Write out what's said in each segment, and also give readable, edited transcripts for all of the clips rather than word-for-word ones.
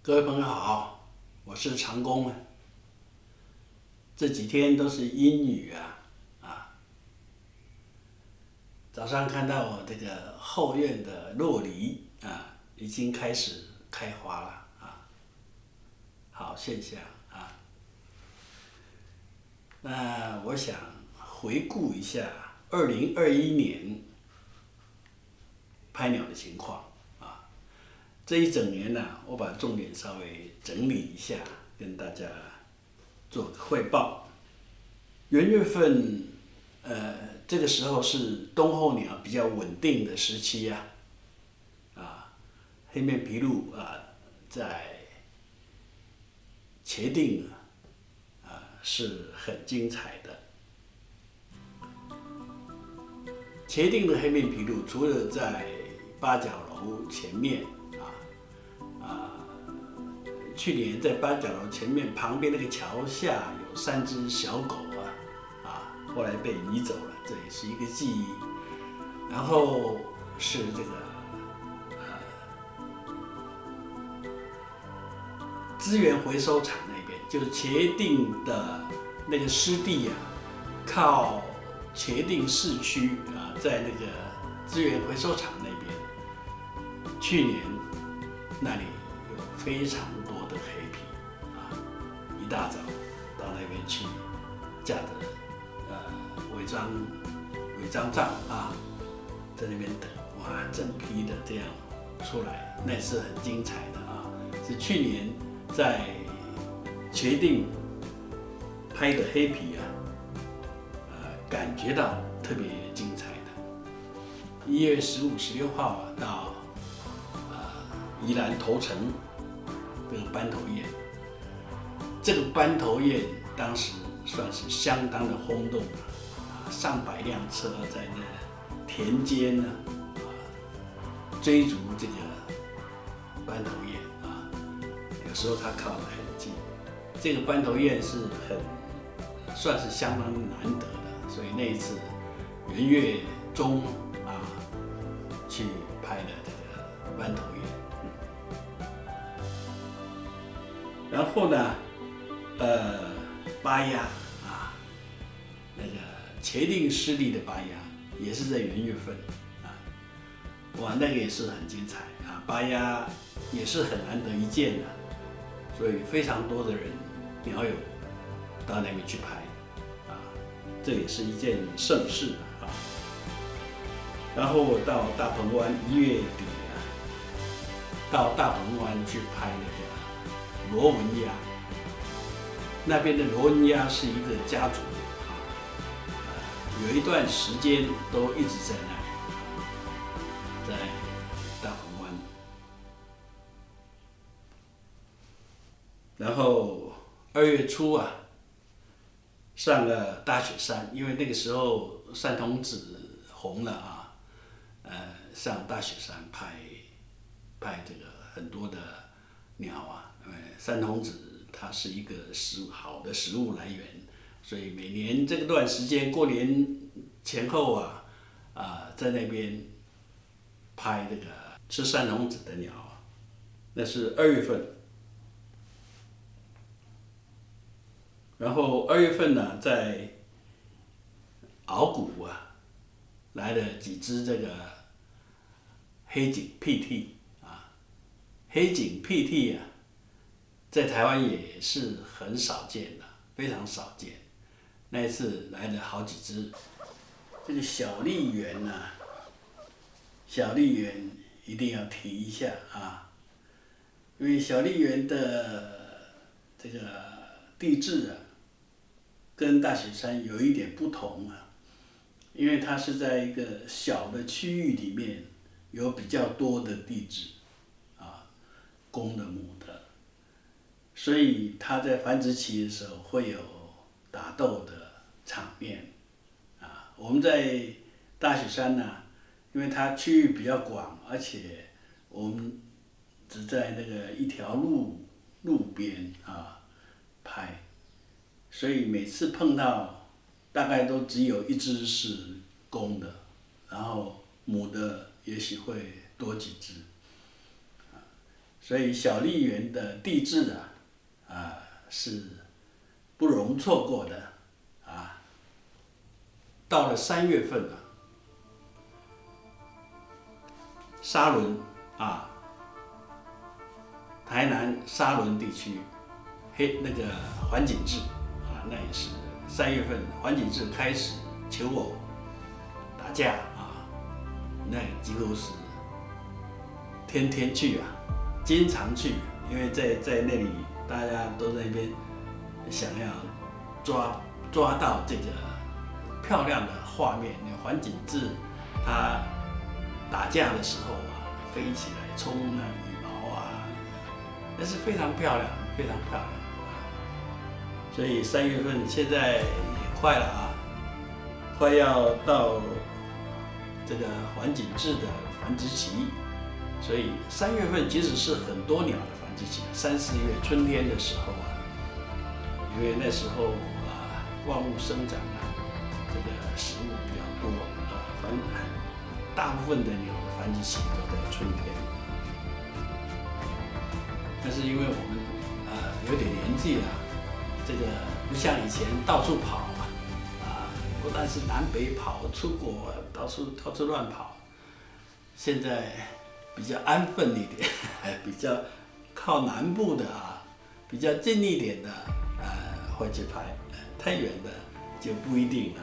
各位朋友好，我是长工啊。这几天都是阴雨啊，早上看到我这个后院的洛梨已经开始开花了好现象啊。那我想回顾一下2021年拍鸟的情况啊。这一整年我把重点稍微整理一下，跟大家做个汇报。元月份，这个时候是冬候鸟比较稳定的时期黑面琵鹭在茄定是很精彩的。茄定的黑面琵鹭除了在八角楼前面去年在八角楼前面旁边那个桥下有3只小狗后来被移走了，这也是一个记忆。然后是这个资源回收厂那边，就是茄定的那个湿地靠茄定市区在那个资源回收厂那边，去年那里有非常多的黑皮一大早到那边去架着违章帐在那边等，哇，整批的这样出来，那是很精彩的是去年在茄定拍的黑皮感觉到特别精彩的。1月15、16号到宜兰头城这个斑头雁，这个斑头雁当时算是相当的轰动上百辆车在那田间追逐这个斑头雁有时候它靠得很近。这个斑头雁是算是相当难得的，所以那一次元月中去拍了这个斑头雁。然后呢，八鸭那个茄定湿地的八鸭也是在元月份哇，那个也是很精彩八鸭也是很难得一见的，所以非常多的人鸟友到那边去拍这也是一件盛事然后到大鹏湾1月底到大鹏湾去拍那个罗文鸭，那边的罗文鸭是一个家族有一段时间都一直在那里，在大鹏湾。然后2月初上了大雪山，因为那个时候山童子红了上大雪山拍这个很多的鸟因为山童子它是一个好的食物来源，所以每年这个段时间过年前后在那边拍这个吃山童子的鸟那是2月份。然后2月份在鳌谷来了几只这个黑颈屁涕黑颈屁涕在台湾也是很少见的，非常少见。那一次来了好几只。这个小笠原小笠原一定要提一下因为小笠原的这个地质跟大雪山有一点不同因为它是在一个小的区域里面有比较多的地质公的母的，所以它在繁殖期的时候会有打斗的场面我们在大雪山因为它区域比较广，而且我们只在那个一条路边拍，所以每次碰到大概都只有一只是公的，然后母的也许会多几只所以小笠原的地质是不容错过的啊。到了3月份了，沙仑台南沙仑地区那个环景志那也是3月份环景志开始求偶打架那几乎是天天去经常去，因为在那里大家都在那边想要抓到这个漂亮的画面。环景志它打架的时候飞起来冲羽毛那是非常漂亮，非常漂亮所以3月份现在也快了快要到这个环景志的繁殖期。所以3月份其实是很多鸟的繁殖期，3、4月春天的时候因为那时候万物生长这个食物比较多大部分的鸟的繁殖期都在春天。但是因为我们有点年纪了，这个不像以前到处跑不但是南北跑，出国到处乱跑，现在比较安分一点，比较靠南部的比较近一点的会去拍，太远的就不一定了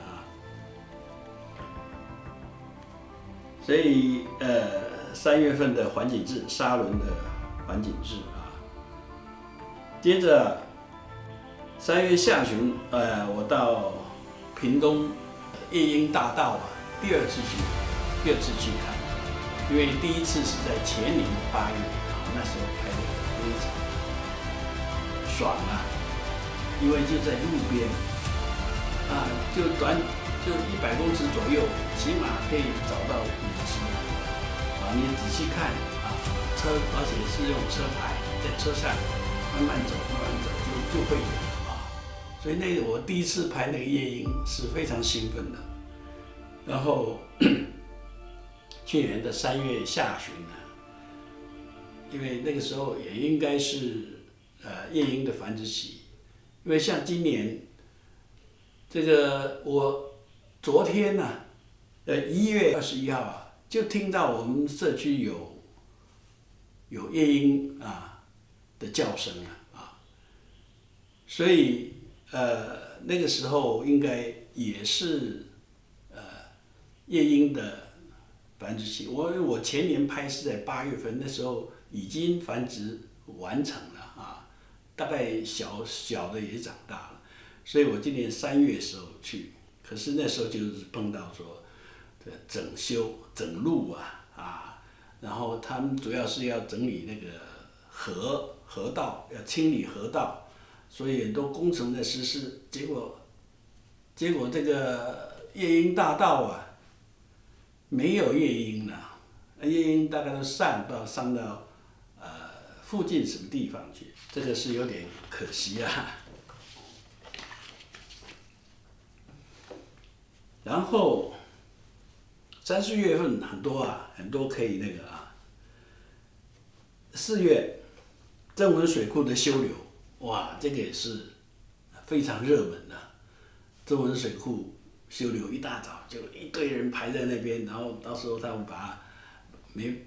所以3月份的环景志，沙仑的环景志接着3月下旬我到屏东夜莺大道第二次去看。因为第一次是在前年的8月那时候拍的非常爽因为就在路边就100公尺左右，起码可以找到5只你仔细看车，而且是用车牌在车上慢慢走就会有所以那个我第一次拍那个夜莺是非常兴奋的。然后去年的3月下旬因为那个时候也应该是夜莺的繁殖期，因为像今年这个我昨天1月21号就听到我们社区有夜莺的叫声所以那个时候应该也是夜莺的繁殖期。我前年拍是在8月份，那时候已经繁殖完成了大概小的也长大了，所以我今年3月的时候去，可是那时候就是碰到说整修整路然后他们主要是要整理那个河道，要清理河道，所以很多工程在实施，结果这个夜莺大道没有夜莺了，夜莺大概都上到附近什么地方去，这个是有点可惜然后3、4月份很多可以那个4月曾文水库的修流，这个也是非常热门的。曾文水库修流一大早就一堆人排在那边，然后到时候他们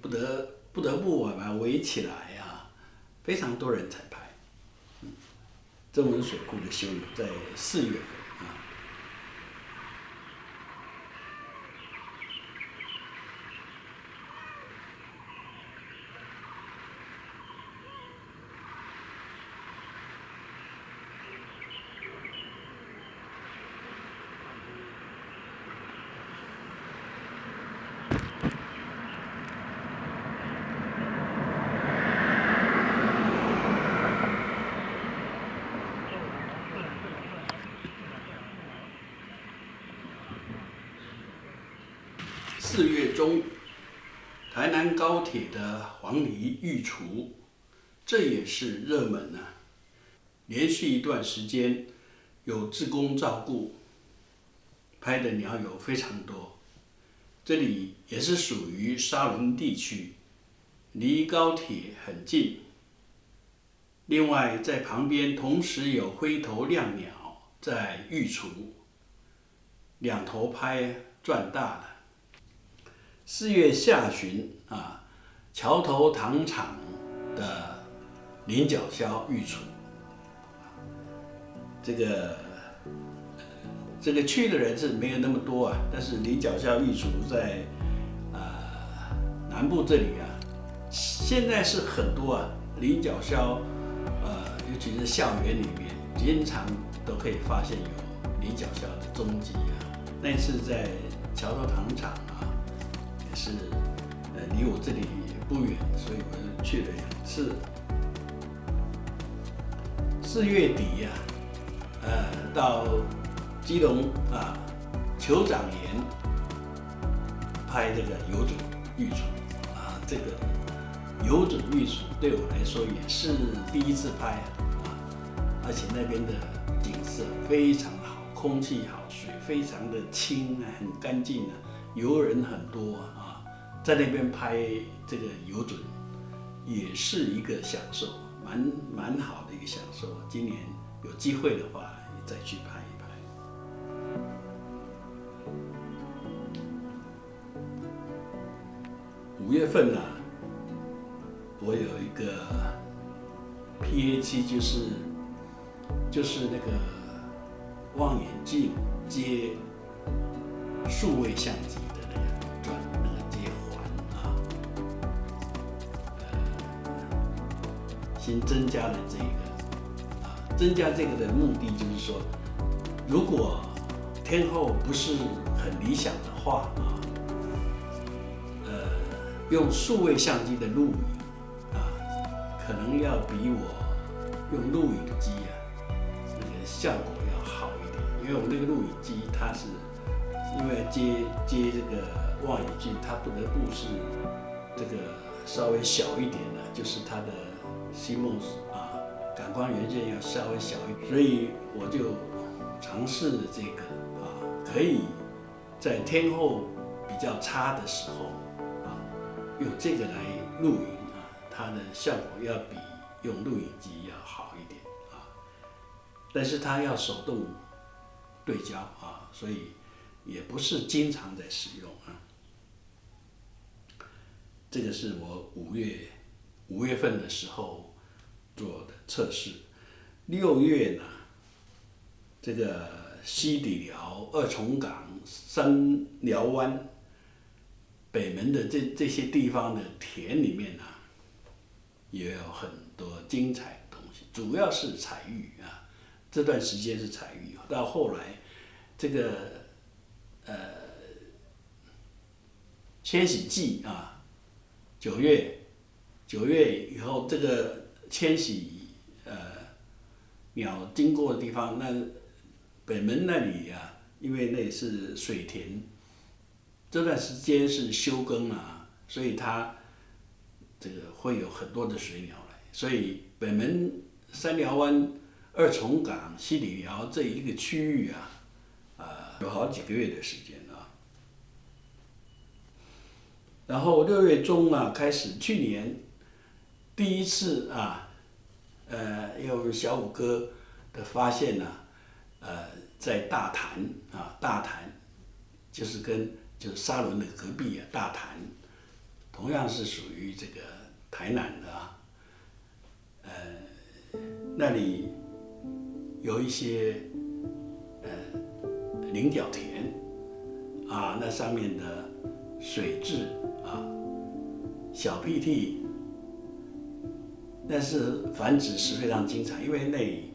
不得不把它围起来非常多人才拍。曾文水库的修流在4月份4月中，台南高铁的黄鹂育雏，这也是热门连续一段时间有志工照顾，拍的鸟友非常多。这里也是属于沙仑地区，离高铁很近。另外，在旁边同时有灰头亮鸟在育雏，两头拍赚大了。4月下旬啊，桥头糖厂的菱角鸮育雏。这个去的人是没有那么多啊，但是菱角鸮育雏在南部这里啊，现在是很多啊，菱角鸮尤其是校园里面，经常都可以发现有菱角鸮的踪迹啊。那次在桥头糖厂啊，也是离我这里不远，所以我就去了2次。4月底到基隆酋长岩拍这个有准育雏啊，这个有准育雏对我来说也是第一次拍而且那边的景色非常好，空气好，水非常的清很干净游人很多在那边拍这个有准也是一个享受，蛮好的一个享受。今年有机会的话，也再去拍一拍。5月份我有一个 PA7，就是那个望远镜接数位相机的那个接环新增加了这个增加这个的目的就是说，如果天候不是很理想的话用数位相机的录影可能要比我用录影机那个效果要好一点，因为我那个录影机它是因为接这个望远镜，它不得不是这个稍微小一点的，就是它的 CMOS 感光元件要稍微小一点，所以我就尝试这个可以在天候比较差的时候用这个来录影它的效果要比用录影机要好一点但是它要手动对焦所以也不是经常在使用这个是我5月份的时候做的测试。6月呢，这个西底寮、二重港、三寮湾、北门的这些地方的田里面也有很多精彩的东西，主要是采玉这段时间是采玉，到后来这个迁徙季9月以后，这个迁徙鸟经过的地方，那北门那里因为那是水田，这段时间是休耕所以它这个会有很多的水鸟来，所以北门、三寮湾、二重港、西底寮这一个区域有好几个月的时间然后6月中开始，去年第一次用小五哥的发现在大潭大潭就是沙仑的隔壁大潭，同样是属于这个台南的那里有一些菱角田那上面的水蛭小屁涕，但是繁殖是非常精彩，因为那里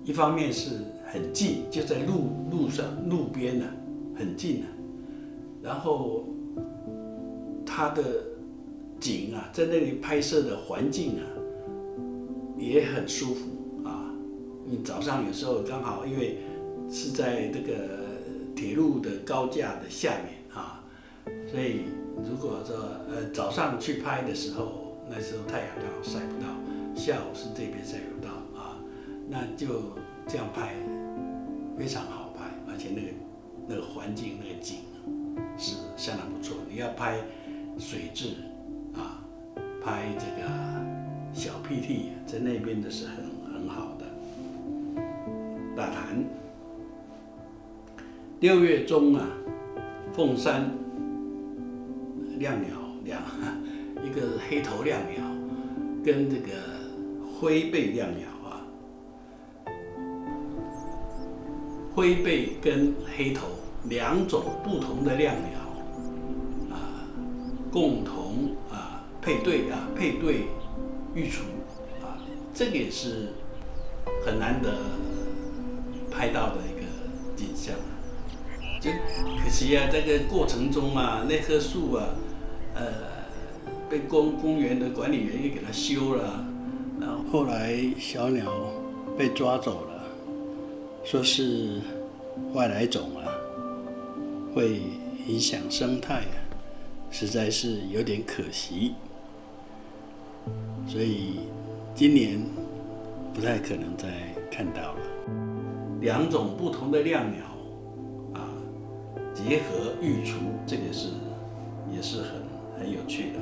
一方面是很近，就在路边很近然后它的景在那里拍摄的环境也很舒服你早上有时候刚好因为是在这个铁路的高架的下面所以如果说早上去拍的时候，那时候太阳刚好晒不到，下午是这边晒不到那就这样拍非常好拍，而且那个环境那个景是相当不错。你要拍水蛭拍这个小 PT， 在那边的是很好的。大潭6月中啊，凤山亮鸟一个黑头亮鸟跟这个灰背亮鸟啊，灰背跟黑头2种不同的亮鸟啊，共同配对育雏啊，这个也是很难得拍到的一个景象。就可惜啊，这个过程中啊，那棵树啊，被公园的管理员也给它修了，然后后来小鸟被抓走了，说是外来种啊，会影响生态啊，实在是有点可惜。所以今年不太可能再看到了。2种不同的亮鸟啊，结合育雏，这个也是很有趣的。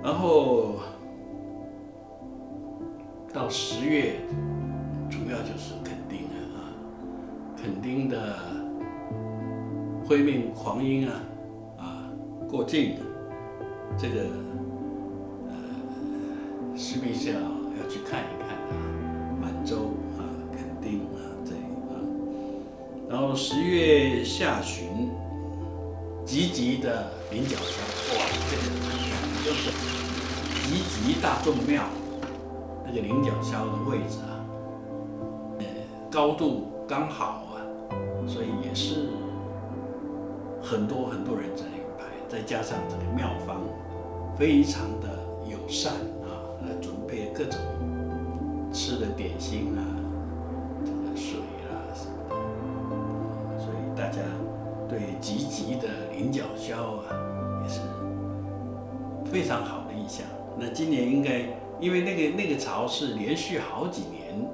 然后到10月，主要就是垦丁啊，垦丁的灰面黄莺过境，这个势必是要去看一看满洲垦丁这里然后10月下旬，集集的菱角鸮，哇，这个就是集集大众庙那个菱角鸮的位置高度刚好所以也是很多人在那里拍，再加上这个庙方非常的友善准备各种吃的点心这个水什么的，所以大家对集集的菱角鸮也是非常好的印象。那今年应该因为那个巢是连续好几年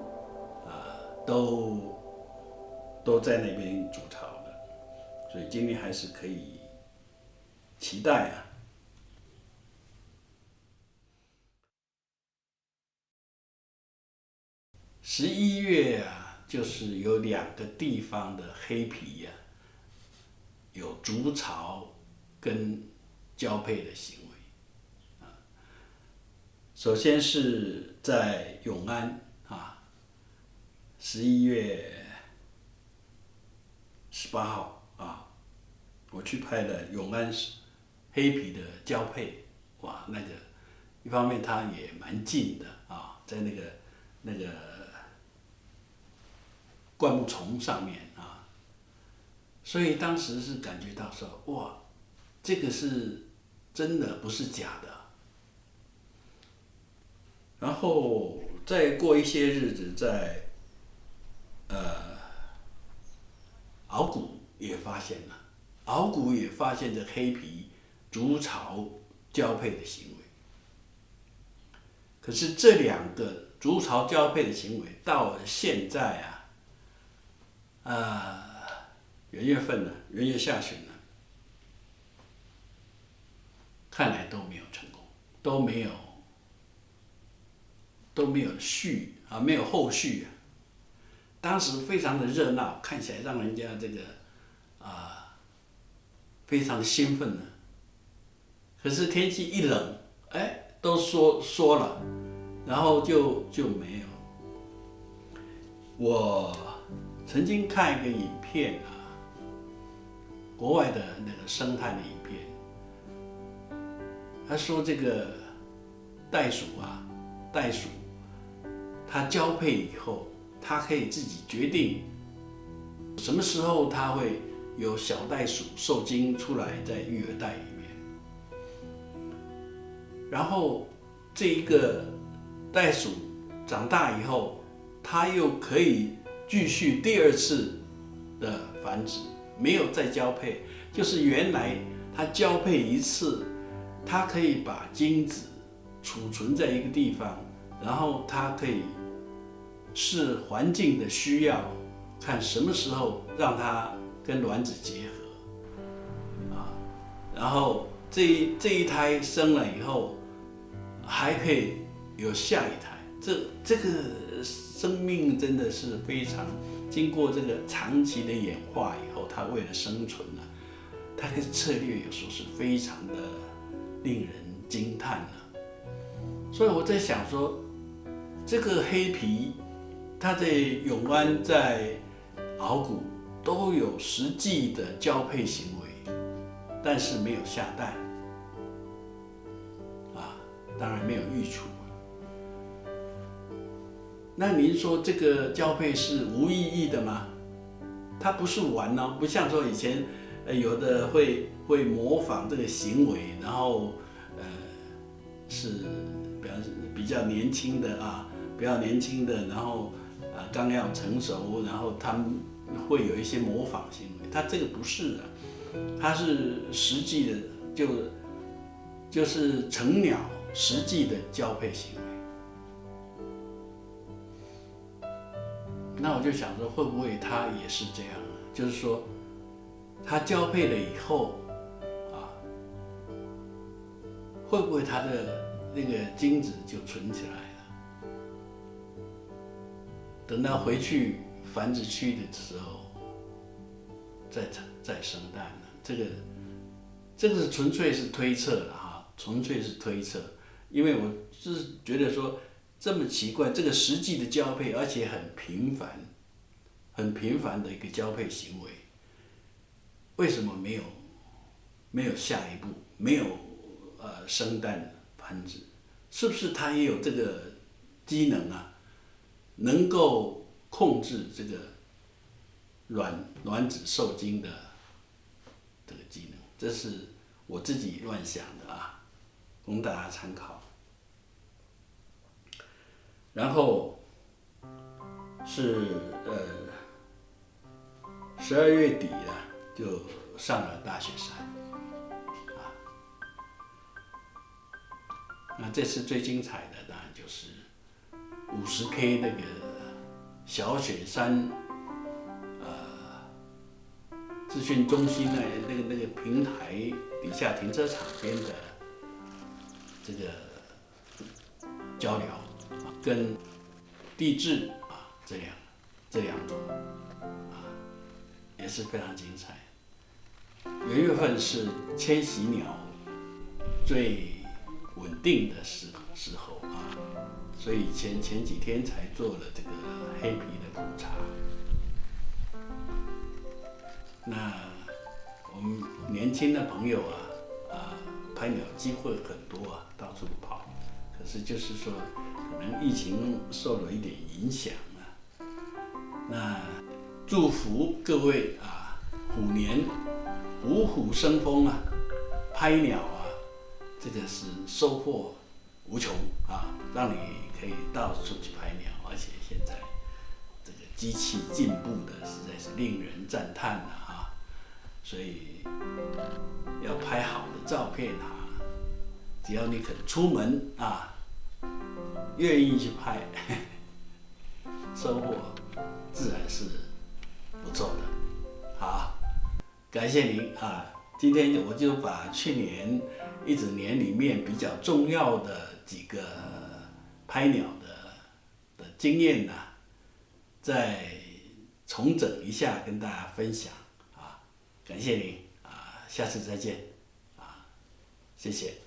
都在那边筑巢的，所以今年还是可以期待11月就是有2个地方的黑皮有筑巢跟交配的行为首先是在永安11月18号我去拍了永安黑皮的交配，哇，那个一方面它也蛮近的在那个灌木丛上面所以当时是感觉到说，哇，这个是真的，不是假的。然后再过一些日子，在鳌骨也发现了，鳌骨也发现这黑皮筑巢交配的行为。可是这2个筑巢交配的行为到了现在元月下旬了，看来都没有成功，都没有没有后续当时非常的热闹，看起来让人家这个非常的兴奋可是天气一冷，都缩了，然后就没有。我曾经看一个影片国外的那个生态的影片，他说这个袋鼠它交配以后，它可以自己决定什么时候它会有小袋鼠受精出来在育儿袋里面，然后这一个袋鼠长大以后，它又可以继续第2次的繁殖，没有再交配，就是原来它交配1次，它可以把精子储存在一个地方，然后它可以视环境的需要，看什么时候让它跟卵子结合然后这一胎生了以后，还可以有下一胎，这个生命真的是非常，经过这个长期的演化以后，它为了生存啊，它的策略有时候是非常的令人惊叹的。所以我在想说，这个黑皮，它在永安在鳌骨都有实际的交配行为，但是没有下蛋，当然没有育雏。那您说这个交配是无意义的吗？它不是玩哦，不像说以前，有的会模仿这个行为，然后是比较年轻的然后刚要成熟，然后他们会有一些模仿行为。它这个不是的，它是实际的，就是成鸟实际的交配行为。那我就想说，会不会它也是这样呢？就是说，它交配了以后，会不会它的那个精子就存起来了？等到回去繁殖区的时候，再生蛋呢？这个是纯粹是推测了哈，纯粹是推测，因为我是觉得说这么奇怪，这个实际的交配，而且很频繁的一个交配行为，为什么没有下一步，没有生蛋繁殖？是不是它也有这个机能啊？能够控制这个卵子受精的这个机能？这是我自己乱想的啊，供大家参考。然后是12月底就上了大雪山那这次最精彩的当然就是50K 那个小雪山资讯中心那个平台底下停车场边的这个交流跟地质这两种也是非常精彩。元月份是迁徙鸟最稳定的时候所以前几天才做了这个黑皮的普查。那我们年轻的朋友拍鸟机会很多到处跑，可是就是说可能疫情受了一点影响那祝福各位虎年虎虎生风拍鸟这个是收获无穷让你可以到处去拍鸟，而且现在这个机器进步的实在是令人赞叹所以要拍好的照片只要你肯出门愿意去拍，收获自然是不错的。好，感谢您今天我就把去年一整年里面比较重要的几个拍鸟的经验再重整一下跟大家分享感谢您下次再见谢谢。